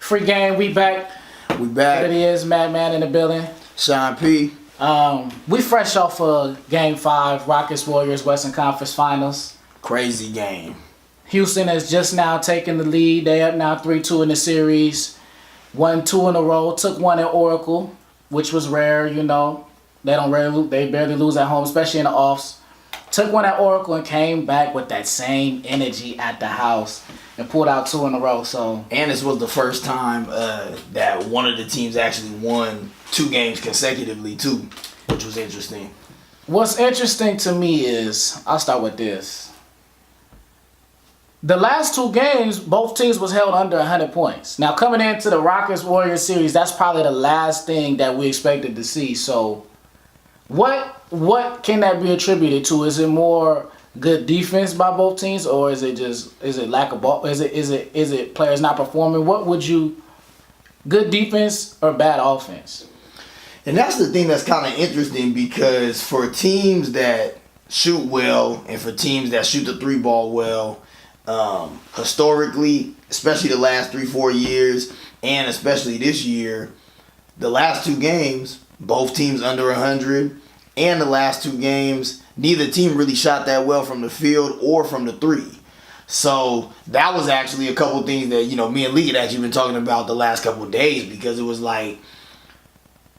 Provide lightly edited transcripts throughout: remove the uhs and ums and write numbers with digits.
Free game, we back. We back. There it is, Madman in the building. Sean P. We fresh off of Game 5, Rockets Warriors Western Conference Finals. Crazy game. Houston has just now taken the lead. They up now 3-2 in the series. Won 2 in a row. Took one at Oracle, which was rare, you know. They barely lose at home, especially in the offs. Took one at Oracle and came back with that same energy at the house and pulled out 2 in a row. So, and this was the first time that one of the teams actually won 2 games consecutively too, which was interesting. What's interesting to me is, I'll start with this. The last 2 games, both teams was held under 100 points. Now, coming into the Rockets-Warriors series, that's probably the last thing that we expected to see. So, what can that be attributed to? Is it more good defense by both teams, or is it lack of ball? Is it players not performing? What would you, good defense or bad offense? And that's the thing that's kind of interesting, because for teams that shoot well and for teams that shoot the 3 ball well, historically, especially the last 3-4 years, and especially this year, the last 2 games, both teams under 100, and the last 2 games, neither team really shot that well from the field or from the 3. So that was actually a couple things that, you know, me and Lee had actually been talking about the last couple of days, because it was like,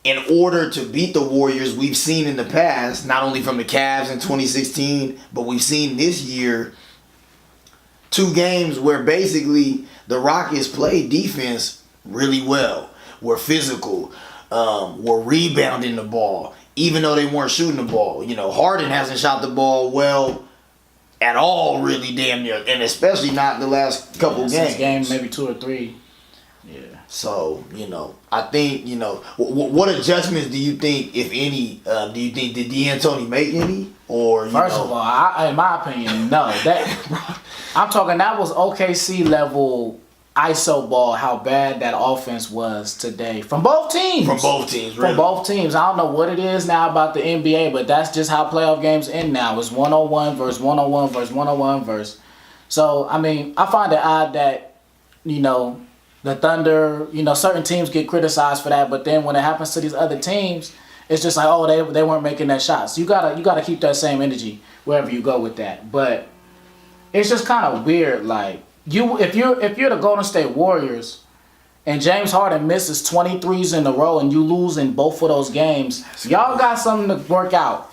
in order to beat the Warriors, we've seen in the past, not only from the Cavs in 2016, but we've seen this year 2 games where basically the Rockets played defense really well, were physical, were rebounding the ball, even though they weren't shooting the ball. You know, Harden hasn't shot the ball well at all, really, damn near, and especially not the last couple games. Game maybe 2 or 3. Yeah. So, you know, I think, you know, what adjustments do you think, if any, do you think, did D'Antoni make any? Or, First of all, in my opinion, no. I'm talking, that was OKC level ISO ball, how bad that offense was today. From both teams. From both teams, really. From both teams. I don't know what it is now about the NBA, but that's just how playoff games end now. It's 101 versus 101 versus 101 versus. So, I mean, I find it odd that, you know, the Thunder, you know, certain teams get criticized for that, but then when it happens to these other teams, it's just like, oh, they weren't making that shots. You gotta keep that same energy wherever you go with that. But it's just kind of weird, like, if you're the Golden State Warriors and James Harden misses 23s in a row and you lose in both of those games, y'all got something to work out.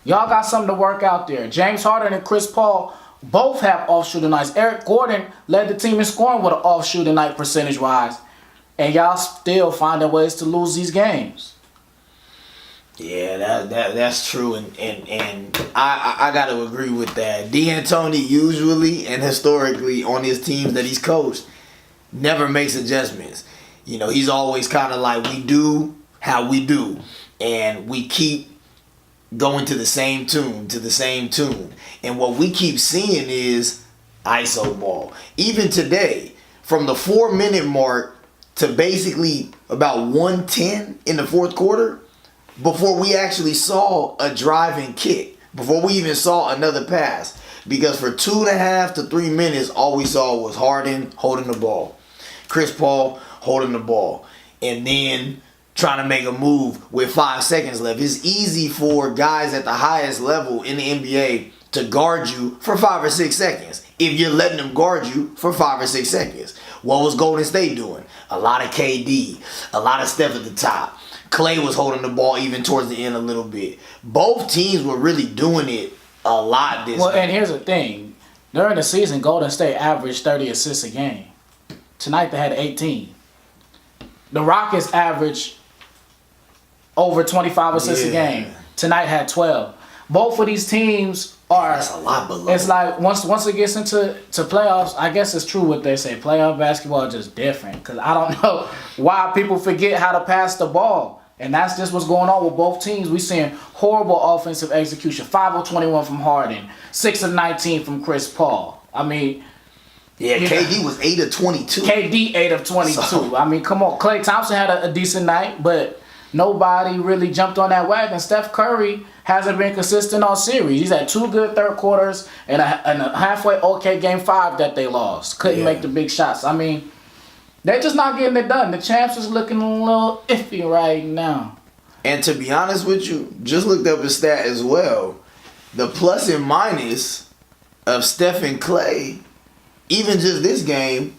Y'all got something to work out there. James Harden and Chris Paul both have off shooting nights. Eric Gordon led the team in scoring with an off shooting night percentage wise, and y'all still finding ways to lose these games. Yeah, that's true, and I got to agree with that. D'Antoni usually and historically on his teams that he's coached never makes adjustments. You know, he's always kind of like, we do how we do, and we keep going to the same tune, and what we keep seeing is ISO ball. Even today, from the 4-minute mark to basically about 1:10 in the fourth quarter, before we actually saw a driving kick, before we even saw another pass. Because for 2.5 to 3 minutes, all we saw was Harden holding the ball, Chris Paul holding the ball, and then trying to make a move with 5 seconds left. It's easy for guys at the highest level in the NBA to guard you for 5 or 6 seconds if you're letting them guard you for 5 or 6 seconds. What was Golden State doing? A lot of KD, a lot of Steph at the top. Clay was holding the ball even towards the end a little bit. Both teams were really doing it a lot this Well, game. and here's the thing. During the season, Golden State averaged 30 assists a game. Tonight they had 18. The Rockets averaged over 25 assists a game. Tonight had 12. Both of these teams are. That's a lot below. It's like once it gets into playoffs, I guess it's true what they say. Playoff basketball is just different, because I don't know why people forget how to pass the ball. And that's just what's going on with both teams. We're seeing horrible offensive execution. 5 of 21 from Harden. 6 of 19 from Chris Paul. I mean, yeah, KD was 8 of 22. KD 8 of 22. So, I mean, come on. Klay Thompson had a decent night, but nobody really jumped on that wagon. Steph Curry hasn't been consistent all series. He's had 2 good third quarters and a halfway okay game 5 that they lost. Couldn't make the big shots. I mean, They're just not getting it done. The champs is looking a little iffy right now. And to be honest with you, just looked up a stat as well. The plus and minus of Steph and Clay, even just this game,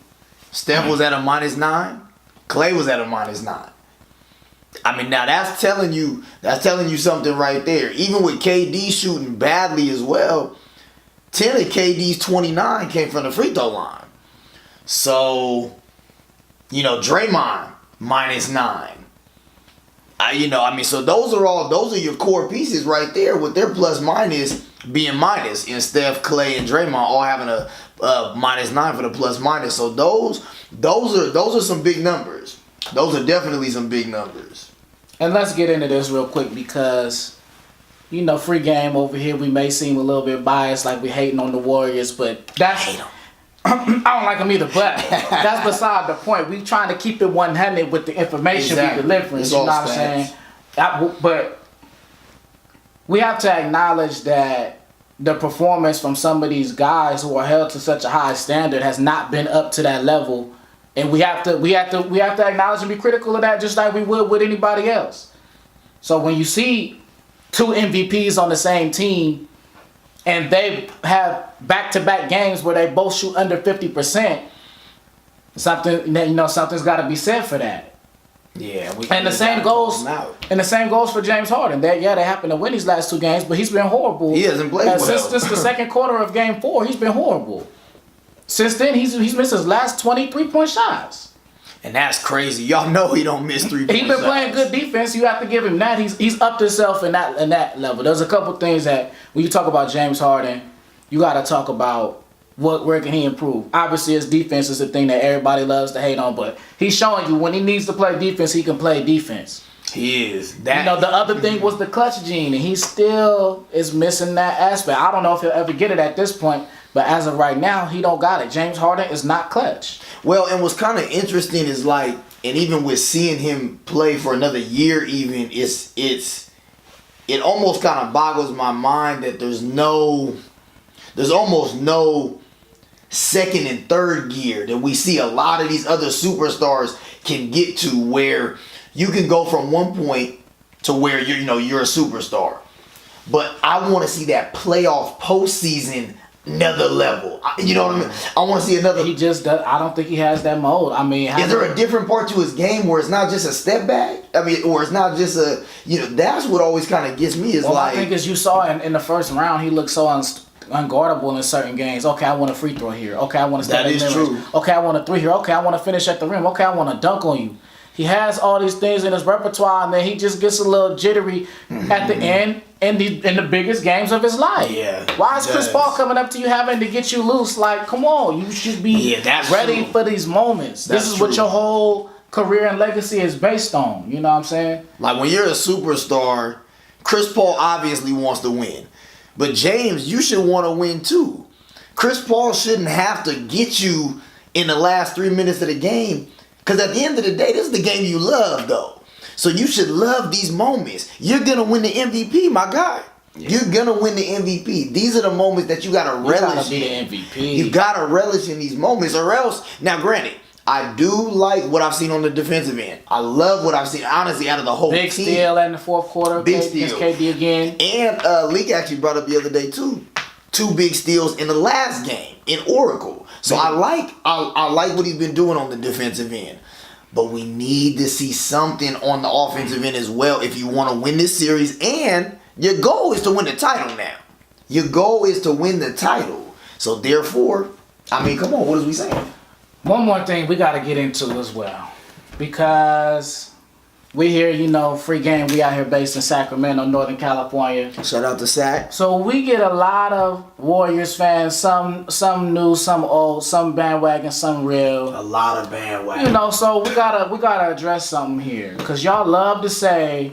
Steph was at a -9, Clay was at a -9. I mean, now that's telling you something right there. Even with KD shooting badly as well, 10 of KD's 29 came from the free throw line. So, Draymond -9. So those are your core pieces right there with their plus minus being minus, and Steph, Clay, and Draymond all having a -9 for the plus minus. So those are some big numbers. Those are definitely some big numbers. And let's get into this real quick because, free game over here, we may seem a little bit biased, like we hating on the Warriors, but that's I don't like them either, but that's beside the point. We trying to keep it 100 with the information we delivering. You know what I'm saying? But we have to acknowledge that the performance from some of these guys who are held to such a high standard has not been up to that level, and we have to acknowledge and be critical of that, just like we would with anybody else. So when you see 2 MVPs on the same team, and they have back-to-back games where they both shoot under 50%, something's got to be said for that. Yeah, the same goes for James Harden. They happen to win these last 2 games, but he's been horrible. He hasn't played well. Since the second quarter of Game 4, he's been horrible. Since then, he's missed his last 23-point shots. And that's crazy. Y'all know he don't miss 3 points. He's been playing good defense. You have to give him that. He's upped himself in that level. There's a couple things that when you talk about James Harden, you got to talk about where can he improve. Obviously, his defense is the thing that everybody loves to hate on, but he's showing you when he needs to play defense, he can play defense. He is. The other thing was the clutch gene, and he still is missing that aspect. I don't know if he'll ever get it at this point, but as of right now, he don't got it. James Harden is not clutch. Well, and what's kind of interesting is and even with seeing him play for another year, even it almost kind of boggles my mind that there's almost no second and third gear that we see a lot of these other superstars can get to, where you can go from one point to where you're a superstar. But I want to see that playoff postseason another level. You know what I mean? I want to see another. I don't think he has that mold. I mean, is there a different part to his game where it's not just a step back? Or it's not just a, that's what always kind of gets me is I think as you saw in the first round, he looked so unguardable in certain games. Okay, I want a free throw here. Okay, I want to step in the rim. Okay, I want a 3 here. Okay, I want to finish at the rim. Okay, I want to dunk on you. He has all these things in his repertoire, and then he just gets a little jittery at the end in the biggest games of his life. Yeah. Why is Chris Paul coming up to you having to get you loose? Like, come on, you should be ready for these moments. This is what your whole career and legacy is based on. You know what I'm saying? Like when you're a superstar, Chris Paul obviously wants to win. But James, you should want to win too. Chris Paul shouldn't have to get you in the last 3 minutes of the game. Because at the end of the day, this is the game you love, though. So you should love these moments. You're going to win the MVP, my guy. Yeah. You're going to win the MVP. These are the moments that you got to relish in. You got to be the MVP. You got to relish in these moments, or else. Now, granted, I do like what I've seen on the defensive end. I love what I've seen, honestly, out of the whole team. Big steal in the fourth quarter. Big steal. Against KD again. And Leak actually brought up the other day, too. 2 big steals in the last game in Oracle. So I like what he's been doing on the defensive end. But we need to see something on the offensive end as well if you want to win this series. And your goal is to win the title now. Your goal is to win the title. So therefore, come on, what is we saying? One more thing we got to get into as well. Because we here, free game. We out here based in Sacramento, Northern California. Shout out to Sac. So we get a lot of Warriors fans, some new, some old, some bandwagon, some real. A lot of bandwagon. So we gotta address something here. Because y'all love to say,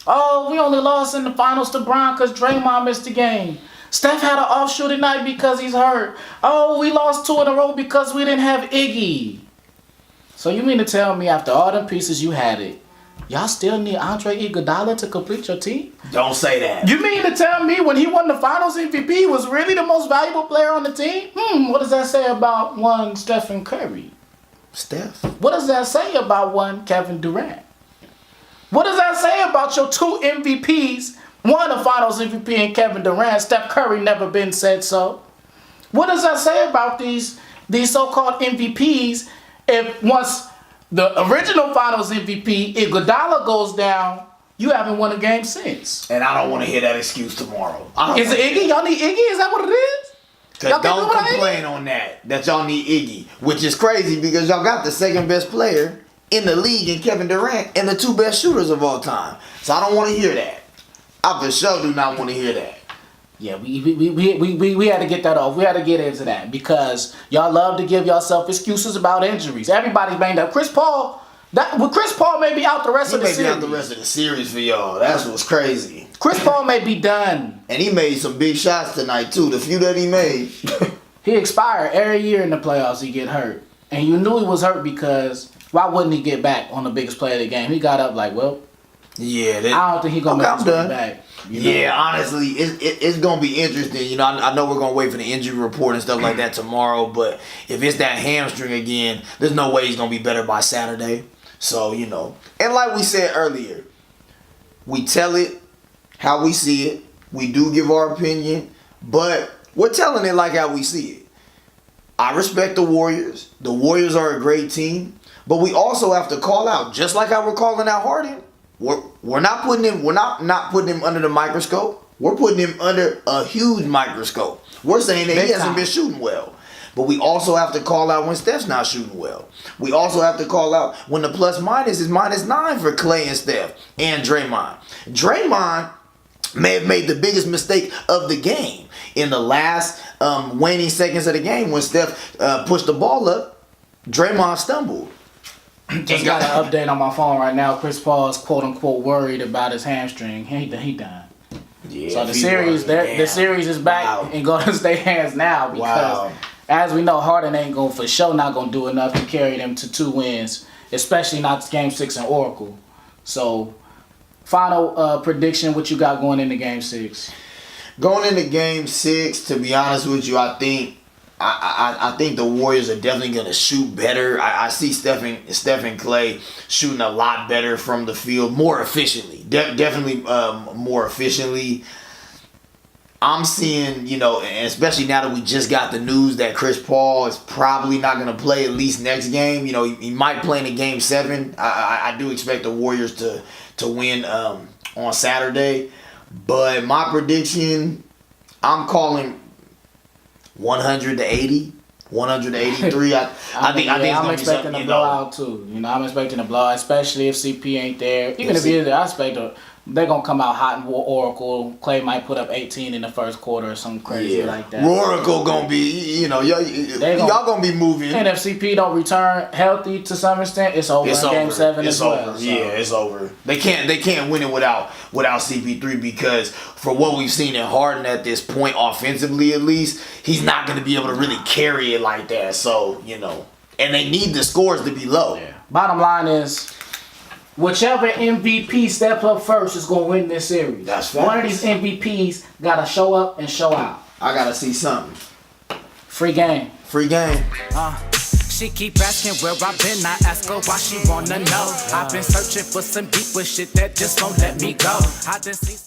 oh, we only lost in the finals to Bron because Draymond missed the game. Steph had an off shooting night because he's hurt. Oh, we lost 2 in a row because we didn't have Iggy. So you mean to tell me after all them pieces you had it, y'all still need Andre Iguodala to complete your team? Don't say that. You mean to tell me when he won the Finals MVP, he was really the most valuable player on the team? What does that say about one Stephen Curry? Steph. What does that say about one Kevin Durant? What does that say about your two MVPs? One, the Finals MVP, and Kevin Durant. Steph Curry never been said so. What does that say about these so-called MVPs? If once the original Finals MVP, Iguodala goes down, you haven't won a game since. And I don't want to hear that excuse tomorrow. Is it Iggy? Y'all need Iggy? Is that what it is? Cause don't complain on that y'all need Iggy, which is crazy because y'all got the second best player in the league in Kevin Durant and the two best shooters of all time. So I don't want to hear that. I for sure do not want to hear that. Yeah, we had to get that off. We had to get into that because y'all love to give yourself excuses about injuries. Everybody's banged up. Chris Paul may be out the rest of the series. He may be out the rest of the series for y'all. That's what's crazy. Chris Paul may be done. And he made some big shots tonight too. The few that he made. He expired every year in the playoffs. He get hurt, and you knew he was hurt because why wouldn't he get back on the biggest play of the game? He got up like, well, yeah. I don't think he gonna make his way back. You know? Yeah, honestly, it's gonna be interesting. You know, I know we're gonna wait for the injury report and stuff like that tomorrow, but if it's that hamstring again, there's no way he's gonna be better by Saturday. So, you know, and like we said earlier, we tell it how we see it. We do give our opinion, but we're telling it like how we see it. I respect the Warriors. The Warriors are a great team, but we also have to call out, just like how we're calling out Harden. We're not putting him under the microscope. We're putting him under a huge microscope. We're saying that he hasn't been shooting well. But we also have to call out when Steph's not shooting well. We also have to call out when the plus minus is -9 for Clay and Steph and Draymond. Draymond may have made the biggest mistake of the game in the last waning seconds of the game when Steph pushed the ball up. Draymond stumbled. Just got an update on my phone right now. Chris Paul is quote unquote worried about his hamstring. He done. Yeah, so the series is back in Golden State hands now because as we know, Harden ain't going for sure not gonna do enough to carry them to 2 wins, especially not Game 6 in Oracle. So final prediction: what you got going into Game 6? Going into Game 6, to be honest with you, I think the Warriors are definitely going to shoot better. I see Steph and Clay shooting a lot better from the field, more efficiently. Definitely more efficiently. I'm seeing, you know, and especially now that we just got the news that Chris Paul is probably not going to play at least next game. You know, he might play in a Game 7. I do expect the Warriors to win on Saturday. But my prediction, I'm calling 100-80, 183. I think I'm expecting a blowout too. You know, I'm expecting a blowout, especially if CP ain't there. Even if he is there, I expect they're gonna come out hot in Oracle. Clay might put up 18 in the first quarter or something crazy like that. Oracle gonna be, you know, y'all gonna be moving. And if CP don't return healthy to some extent, it's over. Game 7 as well. So. Yeah, it's over. They can't win it without CP3 because for what we've seen in Harden at this point, offensively at least, he's not gonna be able to really carry it like that. So, you know, and they need the scores to be low. Yeah. Bottom line is, whichever MVP steps up first is going to win this series. That's facts. One of these MVPs got to show up and show out. I got to see something. Free game. Free game. She keep asking where I've been, I ask her why she wanna know. I've been searching for some deeper shit that just won't let me go. I done seen